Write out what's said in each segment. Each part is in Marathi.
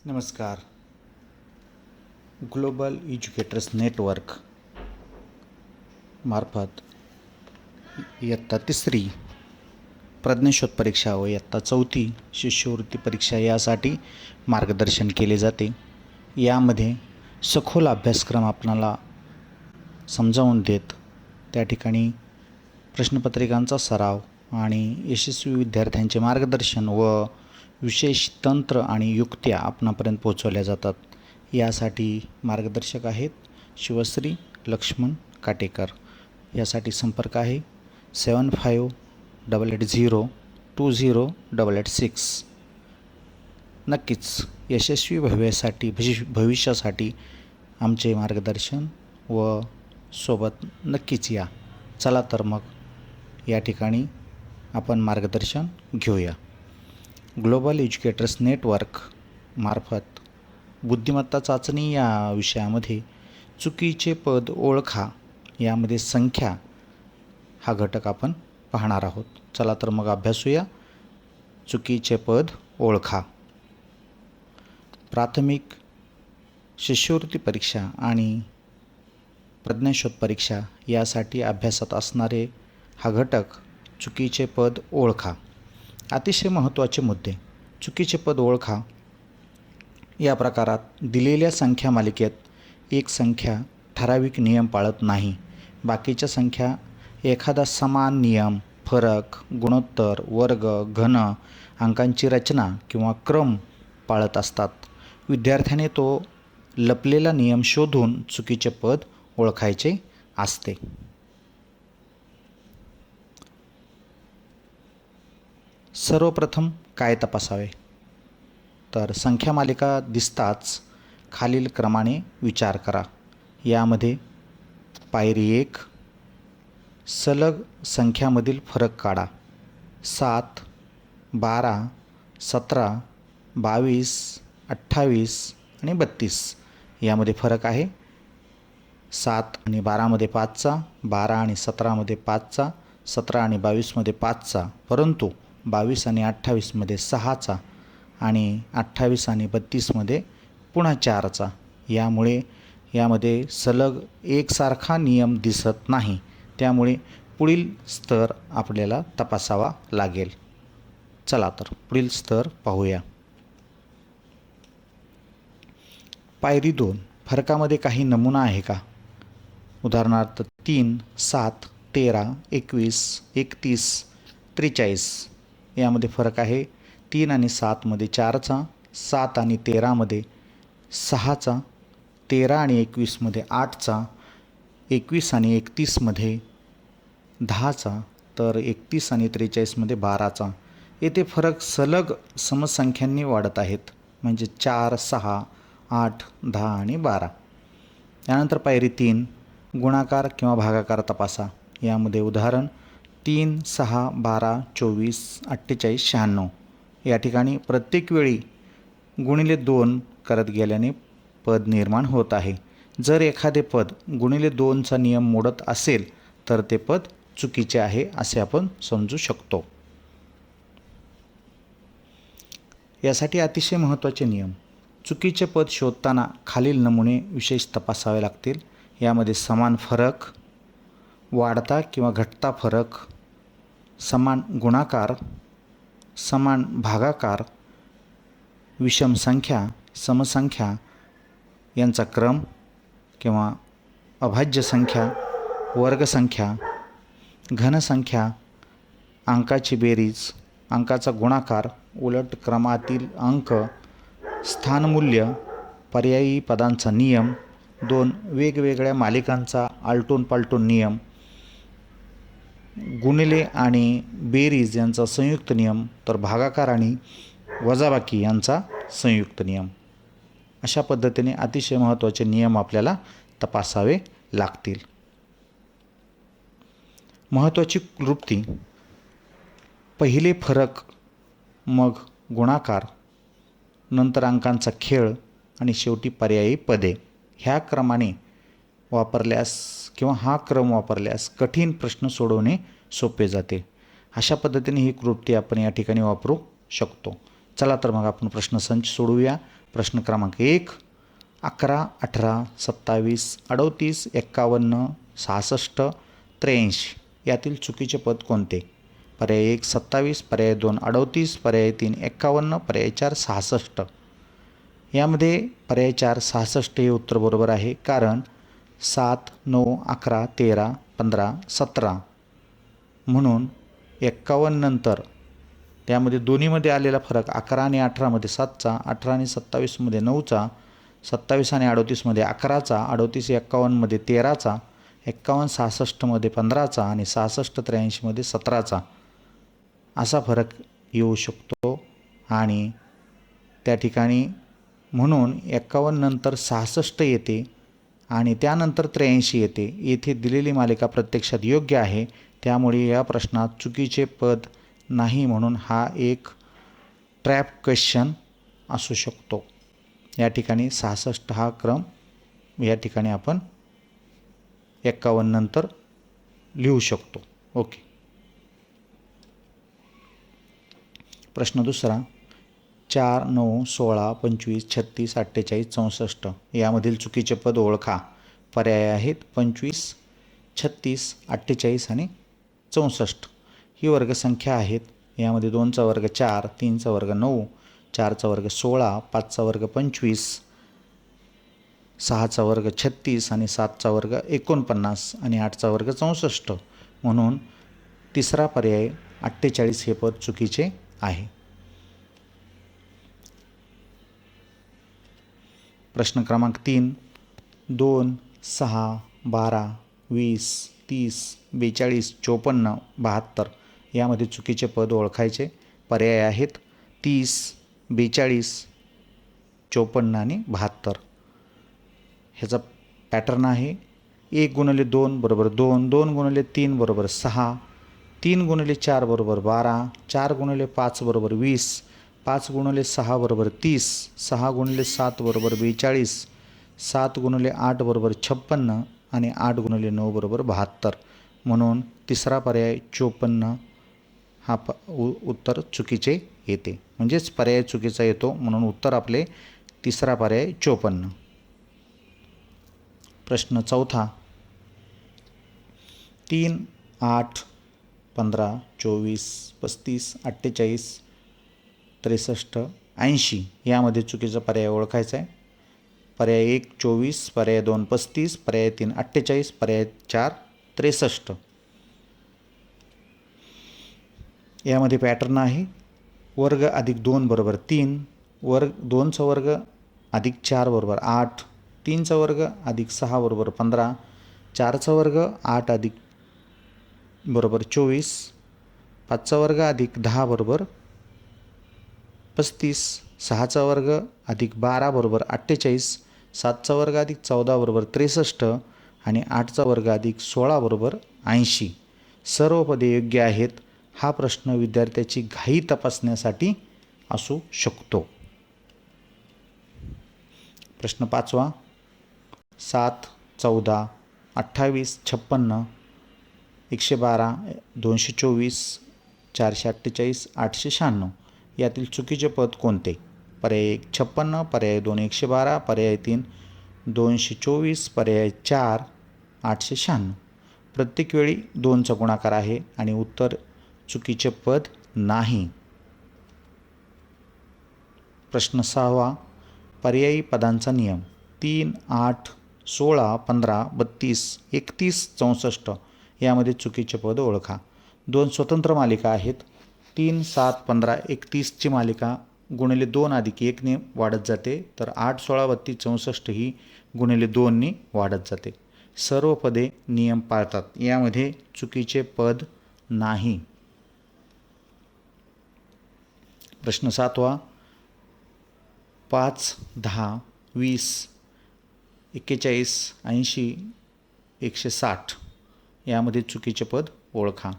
नमस्कार. ग्लोबल एज्युकेटर्स नेटवर्क मार्फत इयत्ता 3री प्रज्ञाशोध परीक्षा व इयत्ता 4थी शिष्यवृत्ती परीक्षा यासाठी मार्गदर्शन केले जाते. यामध्ये सखोल अभ्यासक्रम आपणाला समजावून देत त्या ठिकाणी प्रश्नपत्रिकांचा सराव आणि यशस्वी विद्यार्थ्यांचे मार्गदर्शन व विशेष तंत्र आणि युक्त्या आपणापर्यंत पोहोचवल्या जातात. यासाठी मार्गदर्शक आहेत शिवश्री लक्ष्मण काटेकर. यासाठी संपर्क आहे 7588020886. नक्कीच यशस्वी भविष्यासाठी आमचे मार्गदर्शन व सोबत नक्कीच या. चला तर मग या ठिकाणी आपण मार्गदर्शन घेऊया. ग्लोबल एज्युकेटर्स नेटवर्क मार्फत बुद्धिमत्ता चाचणी या विषयामध्ये चुकीचे पद ओळखा यामध्ये संख्या हा घटक आपण पाहणार आहोत. चला तर मग अभ्यासूया. चुकीचे पद ओळखा. प्राथमिक शिष्यवृत्ती परीक्षा आणि प्रज्ञाशोध परीक्षा यासाठी अभ्यासात असणारे हा घटक चुकीचे पद ओळखा. अतिशय महत्त्वाचे मुद्दे. चुकीचे पद ओळखा या प्रकारात दिलेल्या संख्या मालिकेत एक संख्या ठराविक नियम पाळत नाही. बाकीच्या संख्या एखादा समान नियम, फरक, गुणोत्तर, वर्ग, घन, अंकांची रचना किंवा क्रम पाळत असतात. विद्यार्थ्याने तो लपलेला नियम शोधून चुकीचे पद ओळखायचे असते. सर्वप्रथम काय तपासावे तर संख्या मालिका दिसताच खालील क्रमाने विचार करा. यामध्ये पायरी 1 सलग संख्यामधील फरक काढा. 7, 12, 17, 22, 28 आणि 32 यामध्ये फरक आहे. 7 आणि 12मध्ये 5चा, 12 आणि 17मध्ये 5चा, 17 आणि 22मध्ये 5चा, परंतु 22 आणि 28मध्ये 6चा आणि 28 आणि 32मध्ये पुन्हा 4चा. यामुळे यामध्ये सलग एकसारखा नियम दिसत नाही. त्यामुळे पुढील स्तर आपल्याला तपासावा लागेल. चला तर पुढील स्तर पाहूया. पायरी 2 फरकामध्ये काही नमुना आहे का? उदाहरणार्थ 3, 7, 13, 21, 31, 43 यामध्ये फरक आहे. 3 आणि 7मध्ये 4चा, 7 आणि 13मध्ये 6चा, 13 आणि 21मध्ये 8चा, 21 आणि 31मध्ये 10चा, तर 31 आणि 43मध्ये 12चा. येथे फरक सलग समसंख्यांनी वाढत आहेत, म्हणजे 4, 6, 8, 10 आणि 12. यानंतर पायरी 3 गुणाकार किंवा भागाकार तपासा. यामध्ये उदाहरण 3, 6, 12, 24, 48, 96 या ठिकाणी प्रत्येक वेळी गुणिले 2 करत गेल्याने पद निर्माण होत आहे. जर एखादे पद गुणिले 2चा नियम मोडत असेल तर ते पद चुकीचे आहे असे आपण समजू शकतो. यासाठी अतिशय महत्त्वाचे नियम. चुकीचे पद शोधताना खालील नमुने विशेष तपासावे लागतील. यामध्ये समान फरक, वाढता किंवा घटता फरक, समान गुणाकार, समान भागाकार, विषम संख्या, समसंख्या यांचा क्रम किंवा अभाज्य संख्या, वर्गसंख्या, घनसंख्या, अंकाची बेरीज, अंकाचा गुणाकार, उलट क्रमातील अंक, स्थानमूल्य, पर्यायी पदांचा नियम, 2 वेगवेगळ्या मालिकांचा आलटून पालटून नियम, गुणिले आणि बेरीज यांचा संयुक्त नियम, तर भागाकार आणि वजाबाकी यांचा संयुक्त नियम. अशा पद्धतीने अतिशय महत्त्वाचे नियम आपल्याला तपासावे लागतील. महत्त्वाची क्लृप्ती. पहिले फरक, मग गुणाकार, नंतर अंकांचा खेळ आणि शेवटी पर्यायी पदे. ह्या क्रमाने वापरल्यास किंवा हा क्रम वापरल्यास कठीण प्रश्न सोडवणे सोपे जाते. अशा पद्धतीने ही क्लृप्ती आपण या ठिकाणी वापरू शकतो. चला तर मग आपण प्रश्नसंच सोडवूया. प्रश्न क्रमांक 1, 11, 18, 27, 38, 51, 66, 83 यातील चुकीचे पद कोणते? पर्याय 1 27, पर्याय 2 38, पर्याय 3 51, पर्याय 4 66. यामध्ये पर्याय 4 66 हे उत्तर बरोबर आहे, कारण 7, 9, 11, 13, 15, 17 म्हणून 51 नंतर त्यामध्ये दोन्हीमध्ये आलेला फरक 11 आणि 18मध्ये 7चा, 18 आणि 27मध्ये 9चा, 27 आणि 38मध्ये 11चा, 38 51मध्ये 13चा, 51 66मध्ये 15चा आणि 66 83मध्ये 17चा असा फरक येऊ शकतो. आणि त्या ठिकाणी म्हणून 51 नंतर 66 येते आणि त्यानंतर 83 येते. येथे दिलेली मालिका प्रत्यक्षात योग्य आहे, त्यामुळे या प्रश्नात चुकीचे पद नाही, म्हणून हा एक ट्रॅप क्वेश्चन असू शकतो. या ठिकाणी 66 हा क्रम या ठिकाणी आपण 51 नंतर लिहू शकतो. ओके. प्रश्न दुसरा, 4, 9, 16, 25, 36, 48, 64 यामधील चुकीचे पद ओळखा. पर्याय आहेत 25, 36, 48 आणि 64. ही वर्गसंख्या आहेत. यामध्ये 2चा वर्ग 4, 3चा वर्ग 9, 4चा वर्ग 16, 5चा वर्ग 25, 6चा वर्ग 36 आणि 7चा वर्ग 49 आणि 8चा वर्ग 64. म्हणून तिसरा पर्याय 48 हे पद चुकीचे आहे. प्रश्न क्रमांक 3, 2, 6, 12, 20, 30, 42, 54, 72 यामध्ये चुकीचे पद ओळखायचे. पर्याय आहेत 30, 42, 54 आणि 72. ह्याचा पॅटर्न आहे 1 गुणिले 2 बरोबर 2, 2 गुणिले 3 बरोबर 6, 3 गुणिले 4 बरोबर 12, 4 गुणिले 5 बरोबर 20, 5 गुणिले 6 बरोबर 30, 6 गुणिले 7 बरोबर 42, 7 गुणिले 8 बरोबर 56 आणि 8 गुणिले 9 बरोबर 72. म्हणून तिसरा पर्याय 54 हा उत्तर चुकीचे येते. म्हणजेच पर्याय चुकीचा येतो, म्हणून उत्तर आपले तिसरा पर्याय 54. प्रश्न चौथा, 3, 8, 15, 24, 35, 48, 63, 80 यामध्ये चुकीचा पर्याय ओळखायचा आहे. पर्याय 1 24, पर्याय 2 35, पर्याय 3 48, पर्याय 4 63. यामध्ये पॅटर्न आहे वर्ग अधिक 2 बरोबर 3, वर्ग 2चा वर्ग अधिक 4 बरोबर 8, 3चा वर्ग अधिक 6 बरोबर 15, 4चा वर्ग 8 अधिक बरोबर 24, 5चा वर्ग अधिक 10 बरोबर 35, 6चा वर्ग अधिक 12 बरोबर 48, 7चा वर्ग अधिक 14 बरोबर 63 आणि 8चा वर्ग अधिक 16 बरोबर 80. सर्व पदे योग्य आहेत. हा प्रश्न विद्यार्थ्याची घाई तपासण्यासाठी असू शकतो. प्रश्न 5वा, 7, 14, 28, 56, 112, 224, 448, 896 यातील चुकीचे पद कोणते? पर्याय 1 56, पर्याय 2 112, पर्याय 3 224, पर्याय 4 896. प्रत्येक वेळी 2चा गुणाकार आहे आणि उत्तर चुकीचे पद नाही. प्रश्न 6वा, पर्यायी पदांचा नियम. 3, 8, 16, 15, 32, 31, 64 यामध्ये चुकीचे पद ओळखा. 2 स्वतंत्र मालिका आहेत. 3, 7, 15, 31ची मालिका गुणिले 2 अधिक 1ने वाढत जाते, तर 8, 16, 32, 64 ही गुणिले 2ने वाढत जाते. सर्व पदे नियम पाळतात. यामध्ये चुकीचे पद नाही. प्रश्न 7वा, 5, 10, 20, 41, 80, 160 यामध्ये चुकीचे पद ओळखा.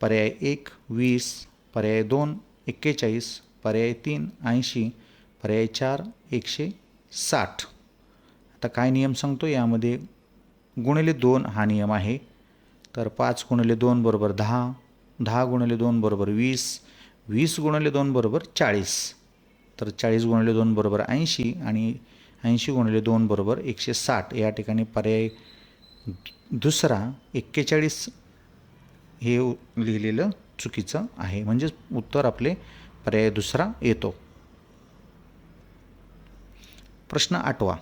पर्याय 1 20, पर्याय 2 41, पर्याय 3 80, पर्याय 4 160. आता काय नियम सांगतो, यामध्ये गुणिले 2 हा नियम आहे. तर 5 गुणिले 2 बरोबर 10, 10 गुणिले 2 बरोबर 20, 20 गुणिले 2 बरोबर 40. तर 40 गुणिले 2 बरोबर 80 आणि 80 गुणिले 2 बरोबर 160. या ठिकाणी पर्याय दुसरा 41 हे लिहिलेलं चुकीचं आहे, म्हणजेच उत्तर आपले पर्याय दुसरा येतो. प्रश्न 8वा.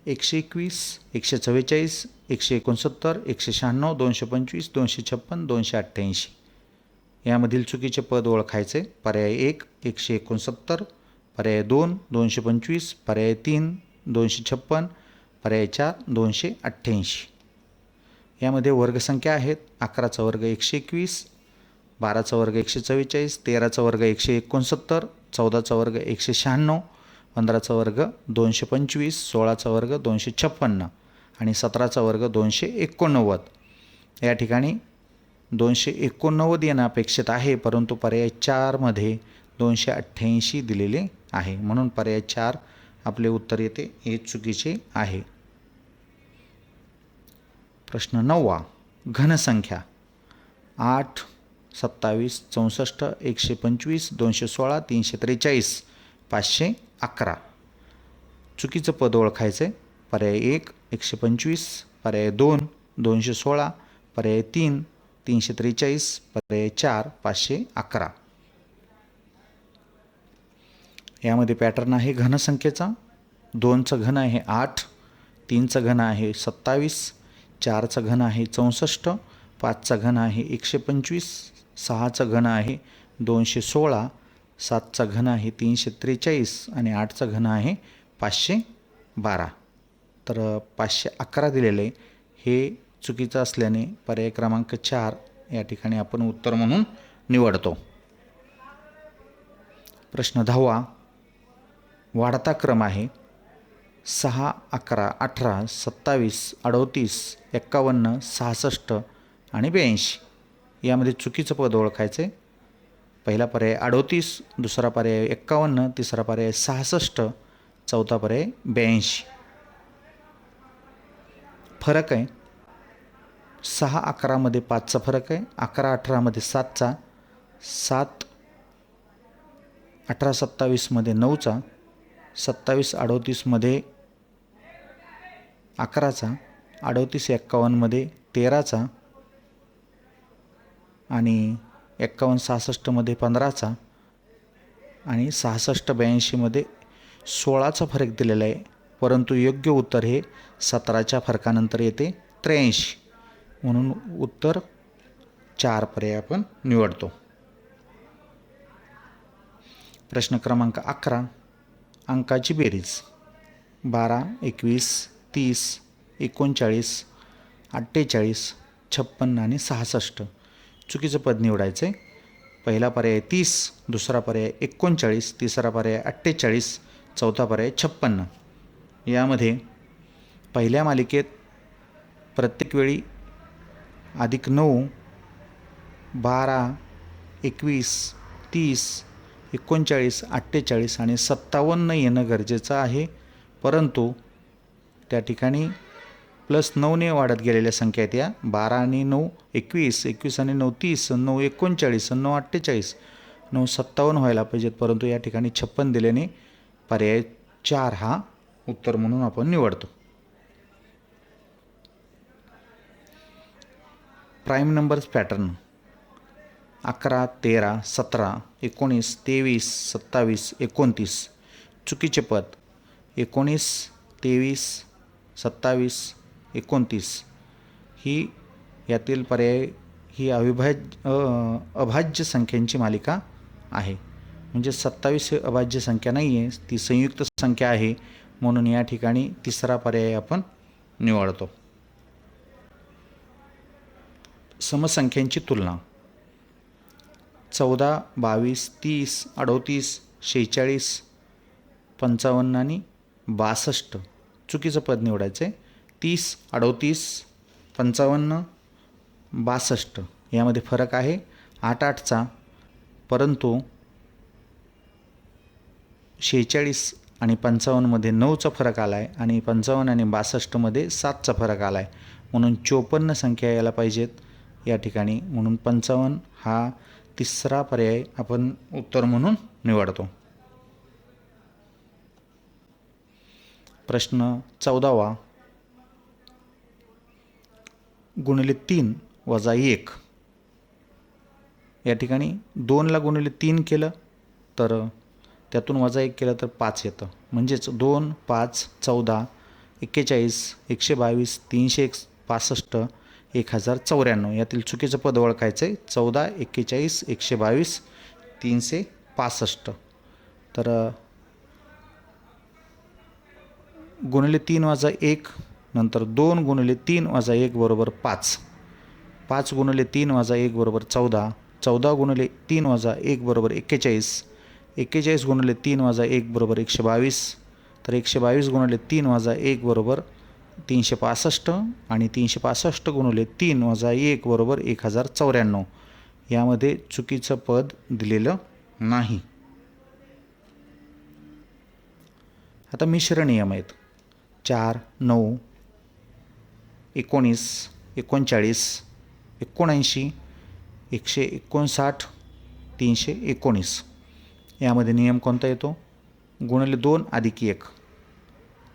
121, 144, 169, 196, 225, 256, 288 यामधील चुकीचे पद ओळखायचे. पर्याय 1 169, पर्याय 2 225, पर्याय 3 256, पर्याय 4 288. यामध्ये वर्गसंख्या आहेत. 11चा वर्ग 121, 12चा वर्ग 144, 13चा वर्ग 169, 14चा वर्ग 196, 15चा वर्ग 225, 16चा वर्ग 256 आणि 17चा वर्ग 289. या ठिकाणी 289 येणं अपेक्षित आहे, परंतु पर्याय 4मध्ये 288 दिलेले आहे, म्हणून पर्याय 4 आपले उत्तर येते, हे चुकीचे आहे. प्रश्न 9वा. घनसंख्या 8, 27, 64, 125, 216, 343, 511. चुकीचं पद ओळखायचे. पर्याय 1 125, पर्याय 2 216, पर्याय 3 343, पर्याय 4 511. यामध्ये पॅटर्न आहे घनसंख्येचा. 2चा घन आहे 8, 3चा घन आहे 27, 4चा घन आहे 64, 5चा घन आहे 125, 6चा घन आहे 216, 7चा घन आहे 343 आणि 8चा घन आहे 512. तर 511 दिलेले हे चुकीचं असल्याने पर्याय क्रमांक 4 या ठिकाणी आपण उत्तर म्हणून निवडतो. प्रश्न 10वा. वाढता क्रम आहे. 6, 11, 18, 27, 38, 51, 66 आणि 82. यामध्ये चुकीचं पद ओळखायचे. पहिला पर्याय 38, दुसरा पर्याय 51, तिसरा पर्याय 66, चौथा पर्याय 82. फरक आहे. 6, 11मध्ये 5चा फरक आहे. 11, 18मध्ये 7चा, 7, 18, 27मध्ये 9चा, 27, 38मध्ये 11चा, 38, 51मध्ये 13चा आणि 51, 66मध्ये 15चा आणि 66, 82मध्ये 16चा फरक दिलेला आहे, परंतु योग्य उत्तर हे 17च्या फरकानंतर येते 83, म्हणून उत्तर 4 पर्याय आपण निवडतो. प्रश्न क्रमांक 11. अंकाची बेरीज 12, 21, 30, 39, 48, 56 आणि 66. चुकीचं पद निवडायचे. पहिला पर्याय 30, दुसरा पर्याय 39, तिसरा पर्याय 48, चौथा पर्याय 56. यामध्ये पहिल्या मालिकेत प्रत्येक वेळी +9, 12, 21, 30, 39, 48 आणि 57 येणं गरजेचं आहे, परंतु त्या ठिकाणी +9ने वाढत गेलेल्या संख्या आहेत. या 12 आणि 9 21, 21 आणि 9 30, 9 39, 9 48, 9 57 व्हायला पाहिजेत, परंतु या ठिकाणी 56 दिल्याने पर्याय 4 हा उत्तर म्हणून आपण निवडतो. Prime numbers pattern 11, 13, 17, 19, 23, 27, 29. चुकीचे पद 19, 23, 27, 29 ही यातील पर्याय ही अभाज्य संख्यांची मालिका आहे, म्हणजे 27 ही अभाज्य संख्या नाही आहे, ती संयुक्त संख्या आहे, म्हणून या ठिकाणी तिसरा पर्याय आपण निवडतो. समसंख्यांची तुलना 14, 22, 30, 38, 46, 55 आणि 62. चुकीचं पद निवडायचे. 30, 38, 55, 62 यामध्ये फरक आहे 8 8चा, परंतु 46 आणि 55मध्ये 9चा फरक आला आहे आणि 55 आणि 62मध्ये 7चा फरक आला आहे, म्हणून 54 संख्या यायला पाहिजेत या ठिकाणी, म्हणून 55 हा तिसरा पर्याय आपण उत्तर म्हणून निवडतो. प्रश्न 14वा गुणिले 3 वजा 1. या ठिकाणी 2ला गुणिले 3 केलं तर त्यातून वजा 1 केलं तर 5 येतं. म्हणजेच 2, 5, 14, 41, 122, 365, 1094 यातील चुकीचं पद ओळखायचं आहे. 14, 41, 122, 365. तर गुणिले 3 वजा 1 नंतर 2 गुणिले 3 वजा 1 बरोबर 5. 5 गुणिले 3 वजा 1 बरोबर 14. 14 गुणिले 3 वजा 1 बरोबर 41. 41 गुणिले 3 वजा 1 बरोबर 122. तर 122 गुणिले 3 वजा 1 बरोबर 365 आणि 365 गुणिले 3 वजा 1 बरोबर 1094. यामध्ये चुकीचं पद दिलेलं नाही. आता मिश्र नियम आहेत. 4, 9, 19, 39, 79, 159, 319. यामध्ये नियम कोणता येतो? गुणिले 2 अधिक 1.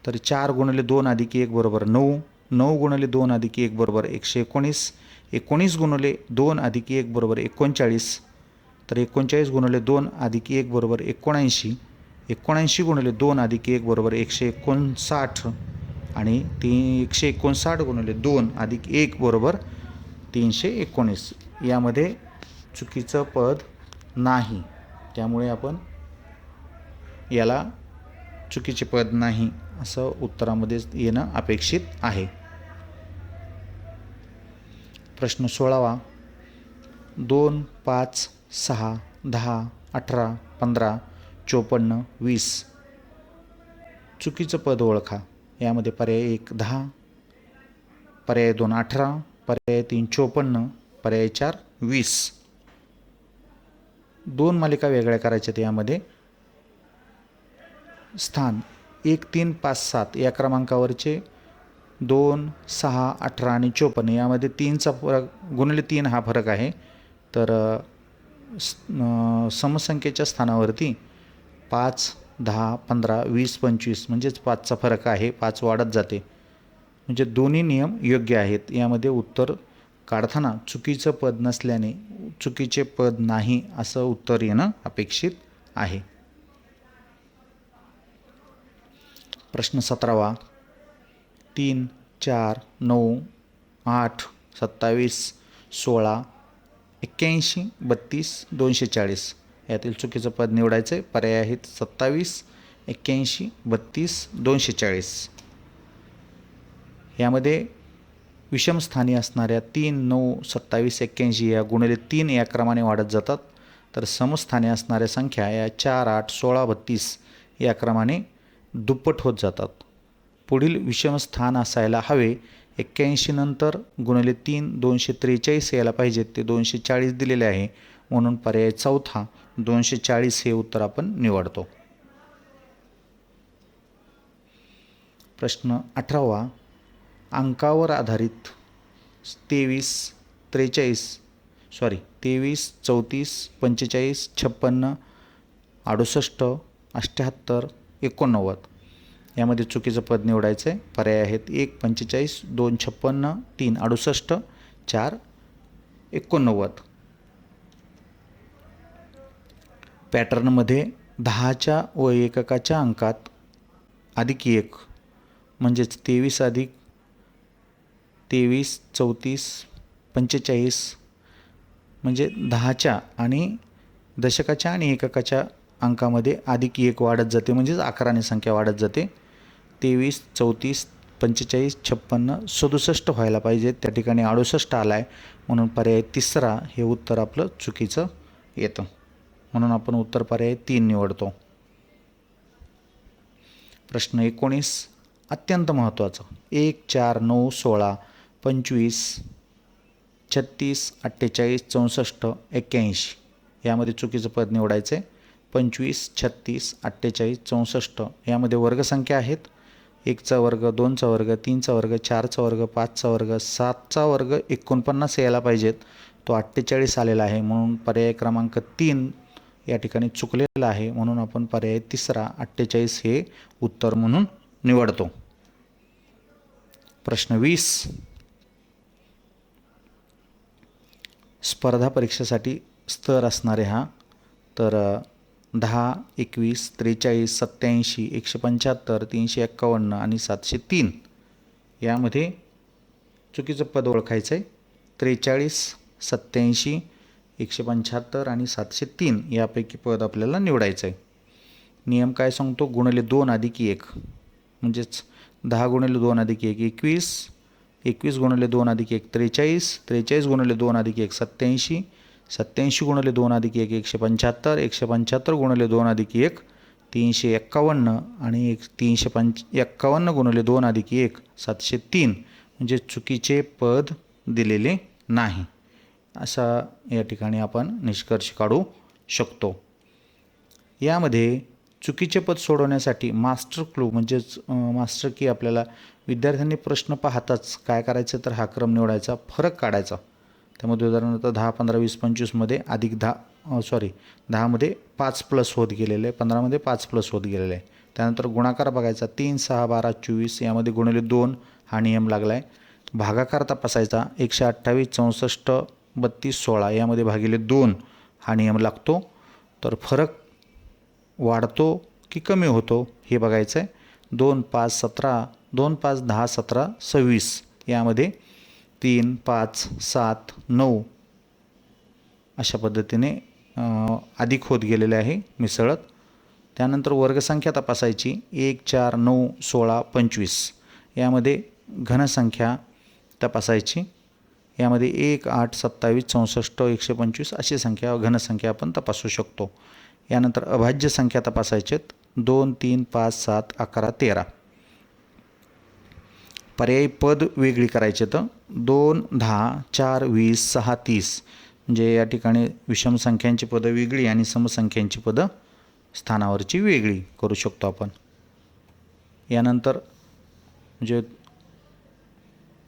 तर 4 गुणिले 2 अधिक 1 बरोबर 9. 9 गुणिले 2 अधिक 1 बरोबर 119. 19 गुणिले 2 अधिक 1 बरोबर 39. तर 39 गुणिले 2 अधिक 1 बरोबर 79. 79 गुणिले 2 अधिक 1 बरोबर 159 आणि 159 गुणिले 2 अधिक 1 बरोबर 319. यामध्ये चुकीचं पद नाही, त्यामुळे आपण याला चुकीचे पद नाही असं उत्तरामध्ये येणं अपेक्षित आहे. प्रश्न 16वा 2, 5, 6, 10, 18, 15, 54, 20. चुकीचं पद ओळखा. यामध्ये पर्याय 1 10, पर्याय 2 18, पर्याय 3 54, पर्याय 4 20. 2 मालिका वेगळ्या करायच्यात. यामध्ये स्थान 1, 3, 5, 7 या क्रमांकावरचे 2, 6, 18 आणि 54 यामध्ये 3चा फरक गुणिले 3 हा फरक आहे. तर समसंख्येच्या स्थानावरती 5, 10, 15, 20, 25 म्हणजेच 5चा फरक आहे. 5 वाढत जाते. म्हणजे दोन्ही नियम योग्य आहेत. यामध्ये उत्तर काढताना चुकीचं पद नसल्याने चुकीचे पद नाही असं उत्तर येणं अपेक्षित आहे. प्रश्न 17वा 3, 4, 9, 8, 27, 16, 81, 32, 240 यातील चुकीचं पद निवडायचं आहे. पर्याय आहेत 27, 81, 32, 240. यामध्ये विषमस्थानी असणाऱ्या 3, 9, 27, 81 या गुणिले 3 या क्रमाने वाढत जातात. तर समस्थानी असणाऱ्या संख्या या 4, 8, 16, 32 या क्रमाने दुप्पट होत जातात. पुढील विषमस्थान असायला हवे. 81 नंतर गुणिले 3 243 यायला पाहिजेत. ते 240 दिलेले आहे, म्हणून पर्याय चौथा 240 हे उत्तर आपण निवडतो. प्रश्न 18वा अंकावर आधारित 23, 34, 45, 45, 56, 68, 78, 89 यामध्ये चुकीचं पद निवडायचं आहे. पर्याय आहेत 1, 45, 2, 56, 3, 68, 4, 89. पॅटर्नमध्ये 10च्या व एककाच्या अंकात अधिक 1 म्हणजेच 23 अधिक 23, 34, 45 म्हणजे 10च्या आणि दशकाच्या आणि एककाच्या अंकामध्ये अधिक 1 वाढत जाते, म्हणजेच 11ने संख्या वाढत जाते. 23, 34, 45, 56, 67 व्हायला पाहिजे. त्या ठिकाणी 68 आला आहे, म्हणून पर्याय तिसरा हे उत्तर आपलं चुकीचं येतं. म्हणून आपण उत्तर पर्याय 3 निवडतो. प्रश्न 19 अत्यंत महत्त्वाचा 1, 4, 9, 16, 25, 36, 48, 64, 81 यामध्ये चुकीचं पद निवडायचं आहे. 25, 36, 48, 64 यामध्ये वर्गसंख्या आहेत. 1चा वर्ग, 2चा वर्ग, 3चा वर्ग, 4चा वर्ग, 5चा वर्ग, 7चा वर्ग 49 यायला पाहिजेत. तो 48 आलेला आहे, म्हणून पर्याय क्रमांक 3 या ठिकाणी चुकलेला आहे. म्हणून आपण पर्याय तिसरा 48 हे उत्तर म्हणून निवडतो. प्रश्न 20. स्पर्धा परीक्षेसाठी स्तर असणारे हा तर 10, 21, 43, 87, 175, 351 आणि 703 यामध्ये चुकीचं पद ओळखायचं आहे. 43, 87, 175 आणि 703 यापैकी पद आपल्याला निवडायचं आहे. नियम काय सांगतो? गुणिले 2 अधिक 1 म्हणजेच 10 गुणिले 2 अधिक 1 21, 21 गुणिले 2 अधिक 1 43, 43 गुणिले 2 अधिक 1 87, 87 गुणिले 2 अधिक 1 175, 175 गुणिले 2 अधिक 1 351 आणि 351 गुणिले 2 अधिक 1 703 म्हणजे चुकीचे पद दिलेले नाही असा या ठिकाणी आपण निष्कर्ष काढू शकतो. यामध्ये चुकीचे पद सोडवण्यासाठी मास्टर क्लू म्हणजेच मास्टर की आपल्याला विद्यार्थ्यांनी प्रश्न पाहताच काय करायचं तर हा क्रम निवडायचा, फरक काढायचा. त्यामध्ये उदाहरणार्थ 10, 15, 20, 25मध्ये अधिक 10 मध्ये 5 प्लस होत गेलेलं आहे, 15मध्ये 5 प्लस होत गेलेलं आहे. त्यानंतर गुणाकार बघायचा 3, 6, 12, 24 यामध्ये गुणिले 2 हा नियम लागला आहे. भागाकार तपासायचा 128, 64, 32, 16 यामध्ये भागिले 2 हा नियम लागतो. तर फरक वाढतो की कमी होतो हे बघायचं आहे. 2, 5, 17, 2, 5, 10, 17, 26 यामध्ये 3, 5, 7, 9 अशा पद्धतीने अधिक होत गेलेले आहे मिसळत. त्यानंतर वर्गसंख्या तपासायची 1, 4, 9, 16, 25 यामध्ये घनसंख्या तपासायची. यामध्ये 1, 8, 27, 64, 125 अशी संख्या घनसंख्या आपण तपासू शकतो. यानंतर अभाज्य संख्या तपासायच्यात 2, 3, 5, 7, 11, 13. पर्यायी पद वेगळी करायचे तर 2, 10, 4, 20, 6, 30 म्हणजे या ठिकाणी विषम संख्यांची पदं वेगळी आणि समसंख्यांची पदं स्थानावरची वेगळी करू शकतो आपण. यानंतर म्हणजे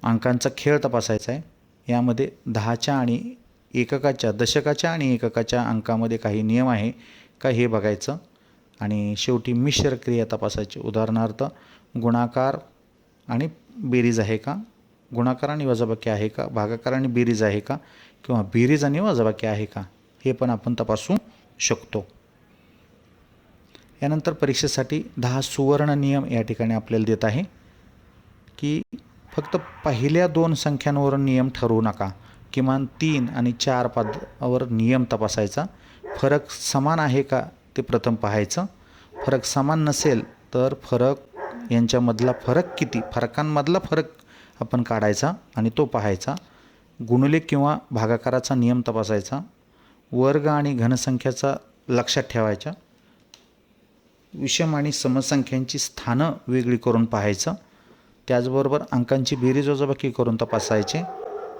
अंकांचा खेळ तपासायचा आहे. यामध्ये 10च्या आणि एककाच्या दशकाच्या आणि एककाच्या अंकामध्ये काही नियम आहे का हे बघायचं. आणि शेवटी मिश्र क्रिया तपासायची. उदाहरणार्थ गुणाकार आणि बेरीज आहे का, गुणाकार आणि वजाबाकी आहे का, भागाकार आणि बेरीज आहे का, किंवा बेरीज आणि वजाबाकी आहे का हे पण आपण तपासू शकतो. यानंतर परीक्षेसाठी 10 सुवर्ण नियम या ठिकाणी आपल्याला देत आहे की फक्त पहिल्या 2 संख्यांवर नियम ठरवू नका. किमान 3 आणि 4 पदावर नियम तपासायचा. फरक समान आहे का ते प्रथम पाहायचं. फरक समान नसेल तर फरक यांच्यामधला फरक किती, फरकांमधला फरक आपण काढायचा आणि तो पाहायचा. गुणिले किंवा भागाकाराचा नियम तपासायचा. वर्ग आणि घनसंख्याचा लक्षात ठेवायच्या. विषम आणि समसंख्यांची स्थानं वेगळी करून पाहायचं. त्याचबरोबर अंकांची बेरीज वजाबाकी करून तपासायचे.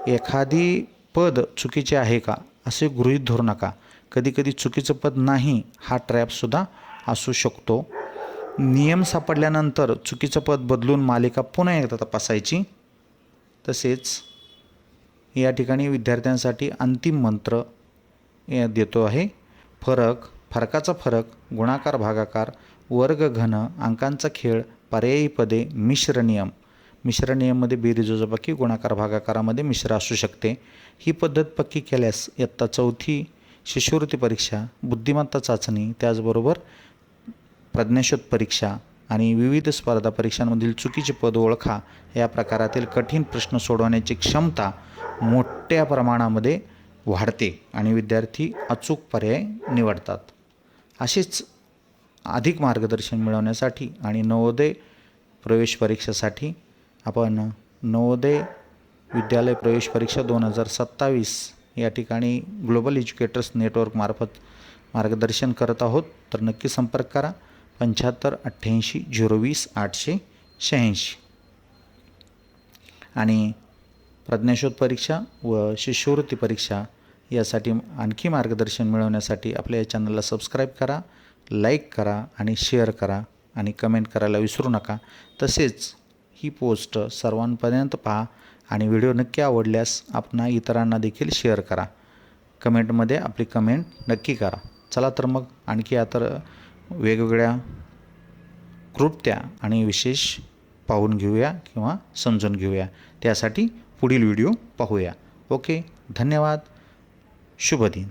एखादी पद चुकीचे आहे का असे गृहीत धरू नका. कधीकधी चुकीचं पद नाही हा ट्रॅपसुद्धा असू शकतो. नियम सापडल्यानंतर चुकीचं पद बदलून मालिका पुन्हा एकदा तपासायची. तसेच या ठिकाणी विद्यार्थ्यांसाठी अंतिम मंत्र देतो आहे. फरकाचा फरक, गुणाकार भागाकार, वर्ग घन, अंकांचा खेळ, पर्यायी पदे, मिश्र नियम. मिश्र नियममध्ये बेरीज वजाबाकी, गुणाकार भागाकारामध्ये मिश्र असू शकते. ही पद्धत पक्की केल्यास इयत्ता 4थी शिष्यवृत्ती परीक्षा, बुद्धिमत्ता चाचणी, त्याचबरोबर प्रज्ञाशोध परीक्षा आणि विविध स्पर्धा परीक्षांमधील चुकीचे पद ओळखा या प्रकारातील कठीण प्रश्न सोडवण्याची क्षमता मोठ्या प्रमाणामध्ये वाढते आणि विद्यार्थी अचूक पर्याय निवडतात. असेच अधिक मार्गदर्शन मिळवण्यासाठी आणि नवोदय प्रवेश परीक्षेसाठी आपण नवोदय विद्यालय प्रवेश परीक्षा 2027 या ठिकाणी ग्लोबल एज्युकेटर्स नेटवर्कमार्फत मार्गदर्शन करत आहोत. तर नक्की संपर्क करा 75 88 020 886. आणि प्रज्ञाशोध परीक्षा व शिष्यवृत्ती परीक्षा यासाठी आणखी मार्गदर्शन मिळवण्यासाठी आपल्या या चॅनलला सबस्क्राईब करा, लाईक करा आणि शेअर करा आणि कमेंट करायला विसरू नका. तसेच ही पोस्ट सर्वांपर्यंत पहा आणि व्हिडिओ नक्की आवडल्यास आपणा इतरांना देखील शेअर करा. कमेंटमध्ये आपली कमेंट नक्की करा. चला तर मग आणखी आता वेगवेगळ्या क्लृप्त्या आणि विशेष पाहून घेऊया किंवा समजून घेऊया. त्यासाठी पुढील व्हिडिओ पाहूया. ओके, धन्यवाद. शुभ दिन.